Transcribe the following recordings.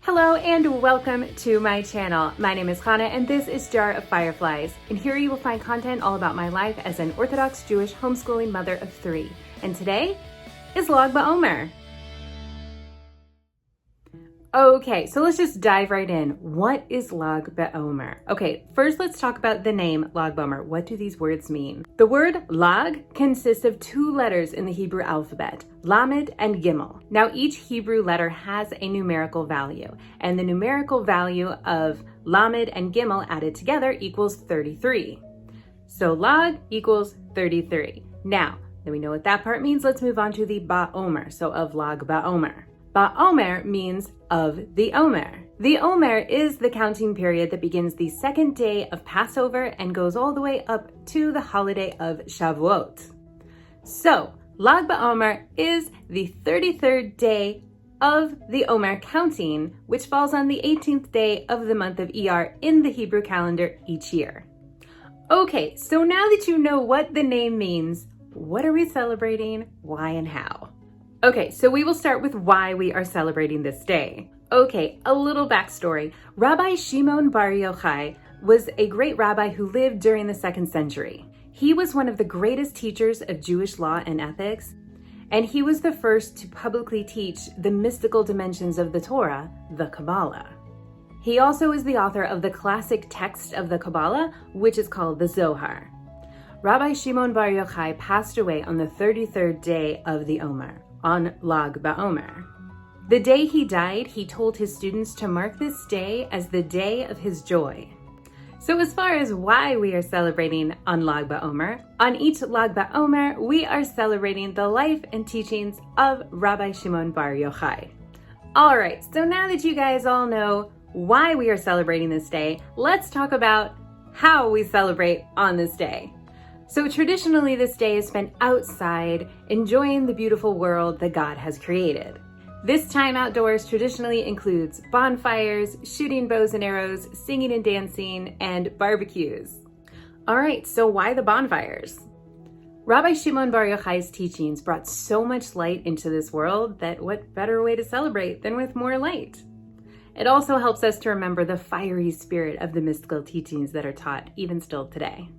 Hello and welcome to my channel. My name is Hannah and this is Jar of Fireflies. And here you will find content all about my life as an Orthodox Jewish homeschooling mother of 3. And today is Lag BaOmer. Okay, so let's just dive right in. What is Lag BaOmer? Okay, first let's talk about the name Lag BaOmer. What do these words mean? The word Lag consists of 2 letters in the Hebrew alphabet, Lamed and Gimel. Now each Hebrew letter has a numerical value, and the numerical value of Lamed and Gimel added together equals 33. So Lag equals 33. Now that we know what that part means, let's move on to the BaOmer, so of Lag BaOmer. BaOmer means of the Omer. The Omer is the counting period that begins the 2nd day of Passover and goes all the way up to the holiday of Shavuot. So, Lag BaOmer is the 33rd day of the Omer counting, which falls on the 18th day of the month of Iyar in the Hebrew calendar each year. Okay, so now that you know what the name means, what are we celebrating, why, and how? Okay, so we will start with why we are celebrating this day. Okay, a little backstory. Rabbi Shimon Bar Yochai was a great rabbi who lived during the 2nd century. He was one of the greatest teachers of Jewish law and ethics, and he was the first to publicly teach the mystical dimensions of the Torah, the Kabbalah. He also is the author of the classic text of the Kabbalah, which is called the Zohar. Rabbi Shimon Bar Yochai passed away on the 33rd day of the Omer, on Lag BaOmer. The day he died, he told his students to mark this day as the day of his joy. So as far as why we are celebrating on Lag BaOmer, on each Lag BaOmer, we are celebrating the life and teachings of Rabbi Shimon Bar Yochai. All right, so now that you guys all know why we are celebrating this day, let's talk about how we celebrate on this day. So traditionally, this day is spent outside, enjoying the beautiful world that God has created. This time outdoors traditionally includes bonfires, shooting bows and arrows, singing and dancing, and barbecues. All right, so why the bonfires? Rabbi Shimon Bar Yochai's teachings brought so much light into this world that what better way to celebrate than with more light? It also helps us to remember the fiery spirit of the mystical teachings that are taught even still today.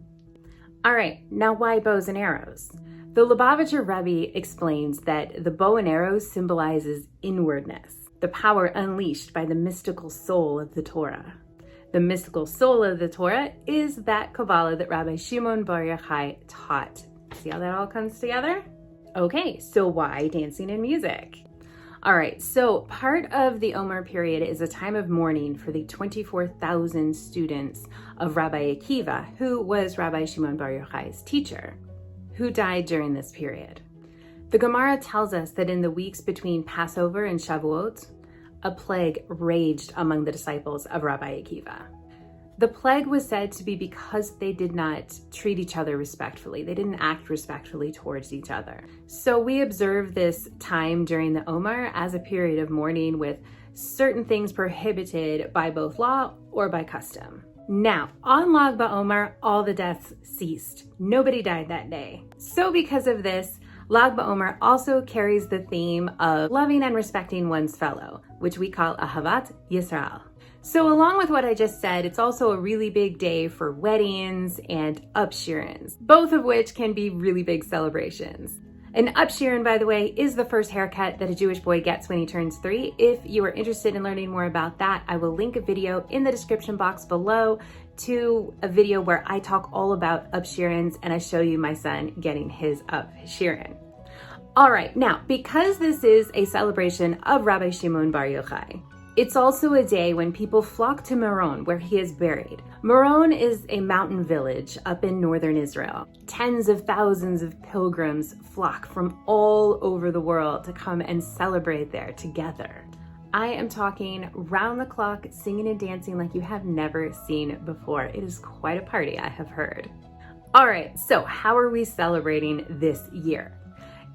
All right, now why bows and arrows? The Lubavitcher Rebbe explains that the bow and arrows symbolizes inwardness, the power unleashed by the mystical soul of the Torah. The mystical soul of the Torah is that Kabbalah that Rabbi Shimon Bar Yochai taught. See how that all comes together? Okay, so why dancing and music? All right, so part of the Omer period is a time of mourning for the 24,000 students of Rabbi Akiva, who was Rabbi Shimon Bar Yochai's teacher, who died during this period. The Gemara tells us that in the weeks between Passover and Shavuot, a plague raged among the disciples of Rabbi Akiva. The plague was said to be because they did not treat each other respectfully. They didn't act respectfully towards each other. So we observe this time during the Omer as a period of mourning with certain things prohibited by both law or by custom. Now, on Lag BaOmer, all the deaths ceased. Nobody died that day. So because of this, Lag BaOmer also carries the theme of loving and respecting one's fellow, which we call Ahavat Israel. So along with what I just said, it's also a really big day for weddings and upshirins, both of which can be really big celebrations. An upshirin, by the way, is the first haircut that a Jewish boy gets when he turns 3. If you are interested in learning more about that, I will link a video in the description box below to a video where I talk all about upshirins and I show you my son getting his upshirin. All right, now, because this is a celebration of Rabbi Shimon Bar Yochai, it's also a day when people flock to Moron, where he is buried. Moron is a mountain village up in northern Israel. Tens of thousands of pilgrims flock from all over the world to come and celebrate there together. I am talking round the clock, singing and dancing like you have never seen before. It is quite a party, I have heard. All right, so how are we celebrating this year?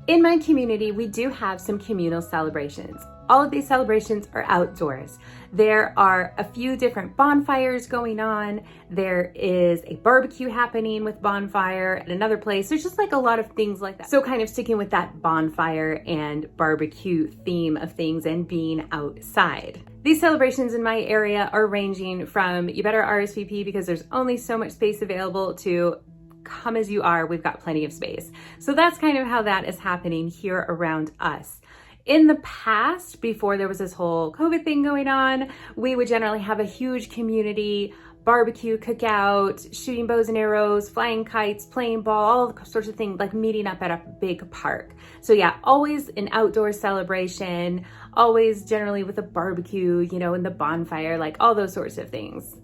In my community, we do have some communal celebrations. All of these celebrations are outdoors. There are a few different bonfires going on. There is a barbecue happening with bonfire at another place. There's just like a lot of things like that. So kind of sticking with that bonfire and barbecue theme of things and being outside. These celebrations in my area are ranging from you better RSVP because there's only so much space available to come as you are, we've got plenty of space. So that's kind of how that is happening here around us. In the past, before there was this whole COVID thing going on, we would generally have a huge community barbecue, cookout, shooting bows and arrows, flying kites, playing ball, all sorts of things, like meeting up at a big park. So yeah, always an outdoor celebration, always generally with a barbecue, you know, and the bonfire, like all those sorts of things.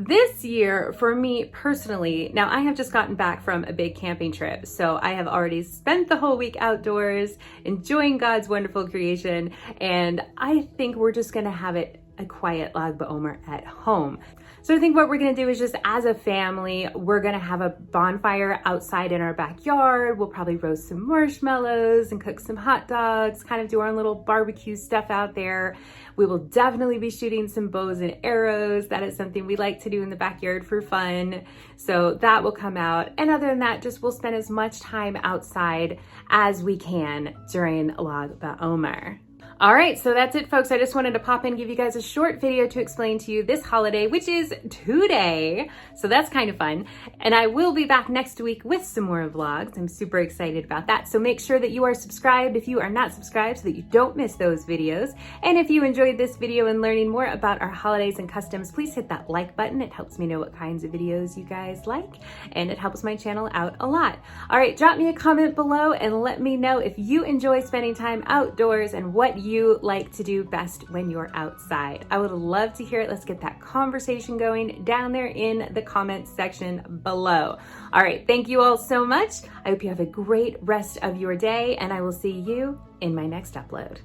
This year, for me personally, now I have just gotten back from a big camping trip, so I have already spent the whole week outdoors, enjoying God's wonderful creation, and I think we're just gonna have it a quiet Lag BaOmer at home. So I think what we're gonna do is just as a family, we're gonna have a bonfire outside in our backyard. We'll probably roast some marshmallows and cook some hot dogs, kind of do our little barbecue stuff out there. We will definitely be shooting some bows and arrows. That is something we like to do in the backyard for fun. So that will come out. And other than that, just we'll spend as much time outside as we can during Lag BaOmer. All right, so that's it, folks. I just wanted to pop in and give you guys a short video to explain to you this holiday, which is today. So that's kind of fun. And I will be back next week with some more vlogs. I'm super excited about that. So make sure that you are subscribed if you are not subscribed so that you don't miss those videos. And if you enjoyed this video and learning more about our holidays and customs, please hit that like button. It helps me know what kinds of videos you guys like, and it helps my channel out a lot. All right, drop me a comment below and let me know if you enjoy spending time outdoors and what you like to do best when you're outside. I would love to hear it. Let's get that conversation going down there in the comments section below. All right, thank you all so much. I hope you have a great rest of your day, and I will see you in my next upload.